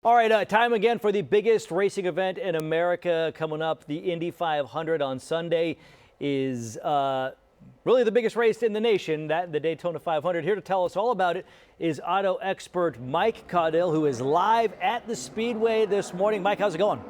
All right, time again for the biggest racing event in America coming up. The Indy 500 on Sunday is really the biggest race in the nation, the Daytona 500. Here to tell us all about it is auto expert Mike Caudill, who is live at the Speedway this morning. Mike, how's it going?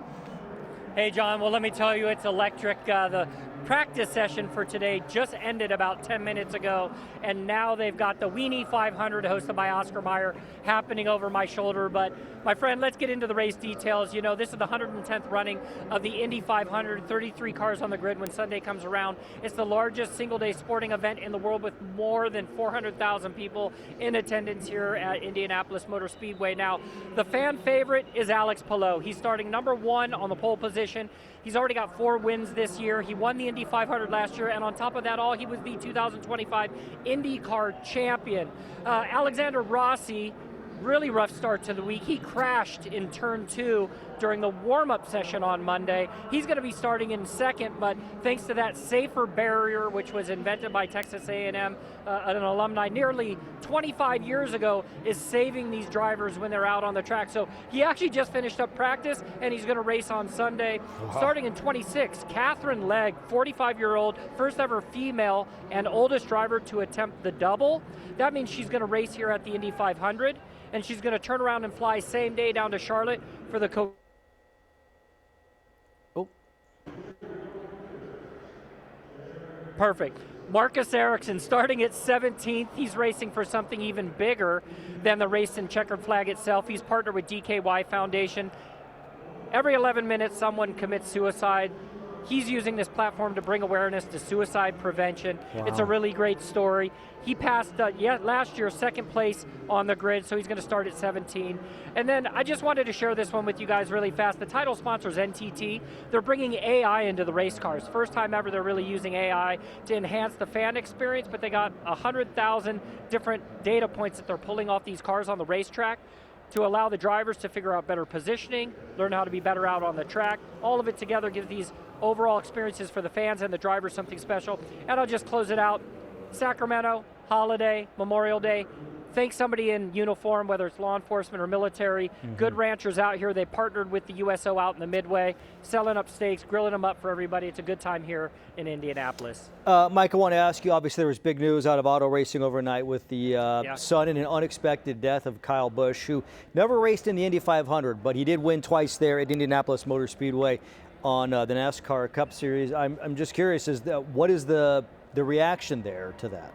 Hey, John. Well, let me tell you, it's electric. The practice session for today just ended about 10 minutes ago, and now they've got the Weenie 500 hosted by Oscar Mayer happening over my shoulder. But my friend, let's get into the race details. You know, this is the 110th running of the Indy 500, 33 cars on the grid when Sunday comes around. It's the largest single-day sporting event in the world with more than 400,000 people in attendance here at Indianapolis Motor Speedway. Now, the fan favorite is Alex Palou. He's starting number 1 on the pole position. He's already got 4 wins this year. He won the Indy 500 last year, and on top of that all, he was the 2025 IndyCar champion. Alexander Rossi, really rough start to the week. He crashed in turn 2 during the warm-up session on Monday. He's going to be starting in second, but thanks to that safer barrier, which was invented by Texas A&M, an alumni nearly 25 years ago, is saving these drivers when they're out on the track. So he actually just finished up practice, and he's going to race on Sunday. Starting in 26, Catherine Legg, 45-year-old, first ever female and oldest driver to attempt the double. That means she's going to race here at the Indy 500, and she's going to turn around and fly same day down to Charlotte for the Perfect. Marcus Ericsson starting at 17th. He's racing for something even bigger than the race and checkered flag itself. He's partnered with DKY Foundation. Every 11 minutes, someone commits suicide. He's using this platform to bring awareness to suicide prevention. Wow. It's a really great story. He passed last year second place on the grid, so he's going to start at 17. And then I just wanted to share this one with you guys really fast. The title sponsor is NTT. They're bringing AI into the race cars. First time ever they're really using AI to enhance the fan experience, but they got 100,000 different data points that they're pulling off these cars on the racetrack to allow the drivers to figure out better positioning, learn how to be better out on the track. All of it together gives these overall experiences for the fans and the drivers something special. And I'll just close it out. Sacramento, holiday, Memorial Day. Thank somebody in uniform, whether it's law enforcement or military. Good ranchers out here. They partnered with the USO out in the Midway, selling up steaks, grilling them up for everybody. It's a good time here in Indianapolis. Mike, I want to ask you, obviously there was big news out of auto racing overnight with the sudden and unexpected death of Kyle Busch, who never raced in the Indy 500, but he did win twice there at Indianapolis Motor Speedway on the NASCAR Cup Series. I'm just curious, what is the reaction there to that?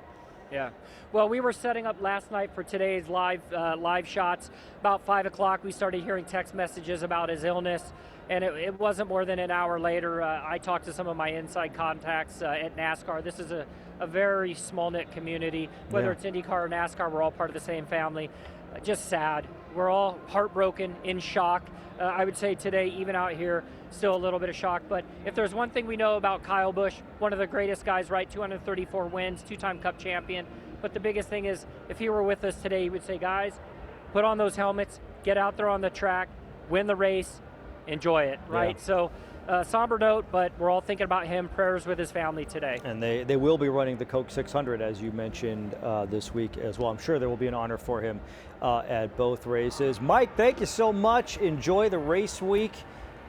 Yeah, well, we were setting up last night for today's live shots. About 5 o'clock, we started hearing text messages about his illness, and it wasn't more than an hour later. I talked to some of my inside contacts at NASCAR. This is a very small-knit community. Whether it's IndyCar or NASCAR, we're all part of the same family. Just sad. We're all heartbroken, in shock. I would say today, even out here, still a little bit of shock. But if there's one thing we know about Kyle Busch, one of the greatest guys, right? 234 wins, 2-time Cup champion. But the biggest thing is, if he were with us today, he would say, guys, put on those helmets, get out there on the track, win the race, enjoy it, right? Yeah. So, somber note, but we're all thinking about him, prayers with his family today. And they will be running the Coke 600, as you mentioned, this week as well. I'm sure there will be an honor for him at both races. Mike, thank you so much. Enjoy the race week.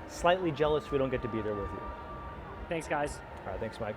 Slightly jealous we don't get to be there with you. Thanks, guys. All right, thanks, Mike.